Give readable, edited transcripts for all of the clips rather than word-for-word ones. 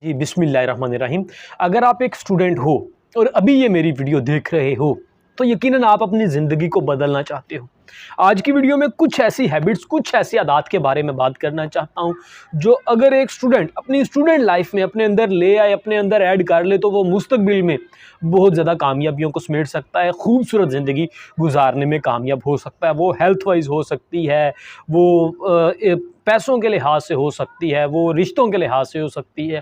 जी बिस्मिल्लाहिर्रहमानिर्रहीम। अगर आप एक स्टूडेंट हो और अभी ये मेरी वीडियो देख रहे हो तो यकीनन आप अपनी ज़िंदगी को बदलना चाहते हो। आज की वीडियो में कुछ ऐसी हैबिट्स, कुछ ऐसी आदत के बारे में बात करना चाहता हूँ जो अगर एक स्टूडेंट अपनी स्टूडेंट लाइफ में अपने अंदर ले आए, अपने अंदर ऐड कर ले तो वो मुस्तकबिल में बहुत ज़्यादा कामयाबियों को समेट सकता है, खूबसूरत ज़िंदगी गुजारने में कामयाब हो सकता है। वो हेल्थ वाइज हो सकती है, वो पैसों के लिहाज से हो सकती है, वो रिश्तों के लिहाज से हो सकती है।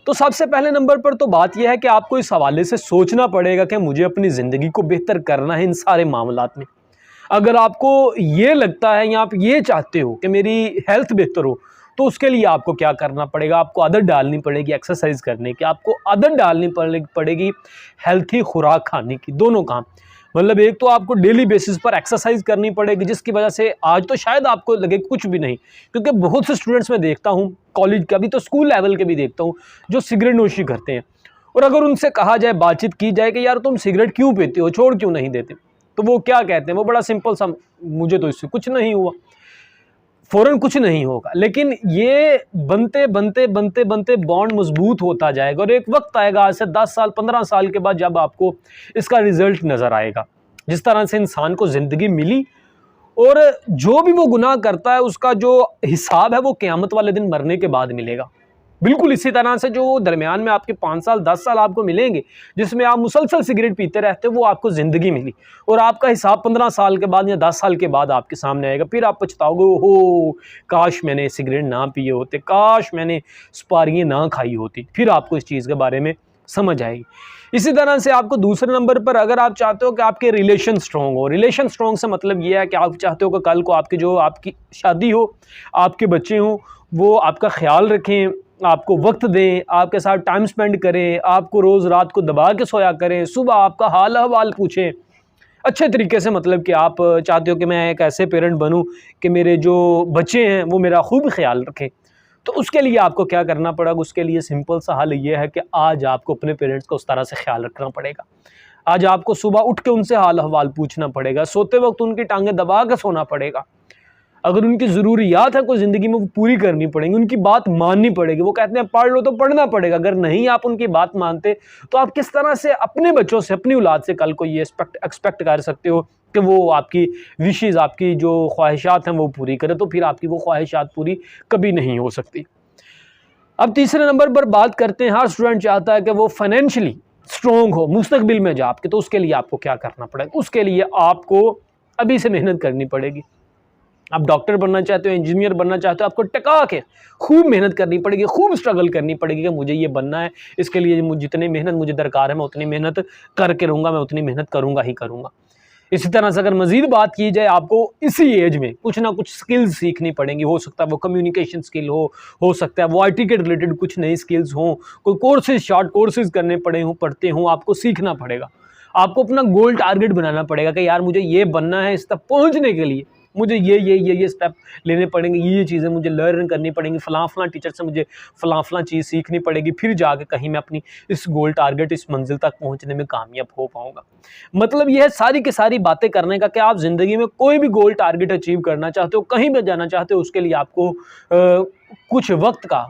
तो सबसे पहले नंबर पर तो बात यह है कि आपको इस हवाले से सोचना पड़ेगा कि मुझे अपनी ज़िंदगी को बेहतर करना है इन सारे मामलात में। अगर आपको ये लगता है या आप ये चाहते हो कि मेरी हेल्थ बेहतर हो, तो उसके लिए आपको क्या करना पड़ेगा? आपको आदत डालनी पड़ेगी एक्सरसाइज करने की, आपको आदत डालनी पड़ेगी हेल्थी खुराक खाने की। दोनों काम, मतलब एक तो आपको डेली बेसिस पर एक्सरसाइज करनी पड़ेगी जिसकी वजह से आज तो शायद आपको लगे कुछ भी नहीं, क्योंकि बहुत से स्टूडेंट्स मैं देखता हूँ, कॉलेज का भी तो स्कूल लेवल के भी देखता हूँ, जो सिगरेट नोशी करते हैं। और अगर उनसे कहा जाए, बातचीत की जाए कि यार तुम सिगरेट क्यों पीते हो, छोड़ क्यों नहीं देते, तो वो क्या कहते हैं? वो बड़ा सिंपल सा, मुझे तो इससे कुछ नहीं हुआ, फ़ौरन कुछ नहीं होगा। लेकिन ये बनते बनते बनते बनते बॉन्ड मजबूत होता जाएगा और एक वक्त आएगा, आज से 10 साल 15 साल के बाद, जब आपको इसका रिजल्ट नज़र आएगा। जिस तरह से इंसान को ज़िंदगी मिली और जो भी वो गुनाह करता है उसका जो हिसाब है वो क़यामत वाले दिन मरने के बाद मिलेगा। बिल्कुल इसी तरह से जो दरमियान में आपके 5 साल 10 साल आपको मिलेंगे जिसमें आप मुसलसल सिगरेट पीते रहते हो, वो आपको ज़िंदगी मिली और आपका हिसाब 15 साल के बाद या 10 साल के बाद आपके सामने आएगा। फिर आप पछताओगे, हो काश मैंने सिगरेट ना पिए होते, काश मैंने सुपारियाँ ना खाई होती। फिर आपको इस चीज़ के बारे में समझ आएगी। इसी तरह से आपको दूसरे नंबर पर, अगर आप चाहते हो कि आपके रिलेशन स्ट्रॉन्ग हो, रिलेशन स्ट्रॉन्ग से मतलब ये है कि आप चाहते हो कि कल को आपकी शादी हो, आपके बच्चे हों, वो आपका ख्याल रखें, आपको वक्त दें, आपके साथ टाइम स्पेंड करें, आपको रोज़ रात को दबा के सोया करें, सुबह आपका हाल अहवाल पूछें अच्छे तरीके से। मतलब कि आप चाहते हो कि मैं एक ऐसे पेरेंट बनूं कि मेरे जो बच्चे हैं वो मेरा खूब ख्याल रखें, तो उसके लिए आपको क्या करना पड़ेगा? उसके लिए सिंपल सा हल ये है कि आज आपको अपने पेरेंट्स का उस तरह से ख्याल रखना पड़ेगा। आज आपको सुबह उठ के उनसे हाल अहवाल पूछना पड़ेगा, सोते वक्त उनकी टांगें दबा के सोना पड़ेगा। अगर उनकी ज़रूरियात है कोई ज़िंदगी में, वो पूरी करनी पड़ेंगी, उनकी बात माननी पड़ेगी। वो कहते हैं पढ़ लो, तो पढ़ना पड़ेगा। अगर नहीं आप उनकी बात मानते तो आप किस तरह से अपने बच्चों से, अपनी औलाद से कल को ये एक्सपेक्ट कर सकते हो कि वो आपकी विशेज़, आपकी जो ख्वाहिशात हैं वो पूरी करे? तो फिर आपकी वो ख्वाहिशात पूरी कभी नहीं हो सकती। अब तीसरे नंबर पर बात करते हैं, हर स्टूडेंट चाहता है कि वो फाइनेंशियली स्ट्रॉन्ग हो मुस्तकबिल में जाके, तो उसके लिए आपको क्या करना पड़ेगा? उसके लिए आपको अभी से मेहनत करनी पड़ेगी। आप डॉक्टर बनना चाहते हो, इंजीनियर बनना चाहते हो, आपको टिका के खूब मेहनत करनी पड़ेगी, खूब स्ट्रगल करनी पड़ेगी कि मुझे ये बनना है, इसके लिए जितनी मेहनत मुझे दरकार है मैं उतनी मेहनत करके रहूँगा, मैं उतनी मेहनत करूँगा ही करूँगा। इसी तरह से अगर मज़ीद बात की जाए, आपको इसी एज में कुछ ना कुछ स्किल्स सीखनी पड़ेंगी। हो सकता है वो कम्युनिकेशन स्किल हो सकता है वो IT के रिलेटेड कुछ नई स्किल्स हों, कोई कोर्सेज, शॉर्ट कोर्सेज करने पड़ते हों, आपको सीखना पड़ेगा। आपको अपना गोल टारगेट बनाना पड़ेगा कि यार मुझे ये बनना है, इस तक पहुँचने के लिए मुझे ये स्टेप लेने पड़ेंगे, ये चीज़ें मुझे लर्न करनी पड़ेंगी, फ़लाँ टीचर से मुझे फ़लाँ चीज़ सीखनी पड़ेगी, फिर जाके कहीं मैं अपनी इस गोल टारगेट, इस मंजिल तक पहुंचने में कामयाब हो पाऊंगा। मतलब यह है सारी की सारी बातें करने का कि आप ज़िंदगी में कोई भी गोल टारगेट अचीव करना चाहते हो, कहीं भी जाना चाहते हो, उसके लिए आपको कुछ वक्त का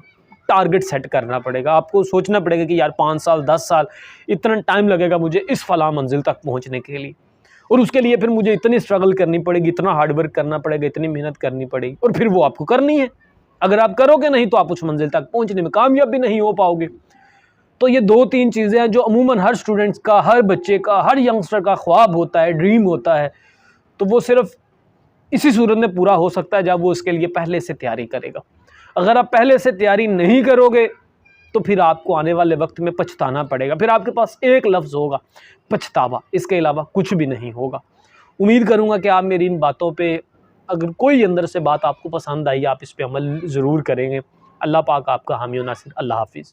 टारगेट सेट करना पड़ेगा। आपको सोचना पड़ेगा कि यार 5 साल 10 साल इतना टाइम लगेगा मुझे इस फ़लाँ मंजिल तक पहुँचने के लिए, और उसके लिए फिर मुझे इतनी स्ट्रगल करनी पड़ेगी, इतना हार्डवर्क करना पड़ेगा, इतनी मेहनत करनी पड़ेगी, और फिर वो आपको करनी है। अगर आप करोगे नहीं तो आप उस मंजिल तक पहुंचने में कामयाब भी नहीं हो पाओगे। तो ये 2-3 चीज़ें हैं जो अमूमन हर स्टूडेंट्स का, हर बच्चे का, हर यंगस्टर का ख्वाब होता है, ड्रीम होता है। तो वो सिर्फ इसी सूरत में पूरा हो सकता है जब वो इसके लिए पहले से तैयारी करेगा। अगर आप पहले से तैयारी नहीं करोगे तो फिर आपको आने वाले वक्त में पछताना पड़ेगा। फिर आपके पास एक लफ्ज़ होगा, पछतावा, इसके अलावा कुछ भी नहीं होगा। उम्मीद करूँगा कि आप मेरी इन बातों पे, अगर कोई अंदर से बात आपको पसंद आई, आप इस पे अमल ज़रूर करेंगे। अल्लाह पाक आपका हामी व नासिर। अल्लाह हाफ़िज़।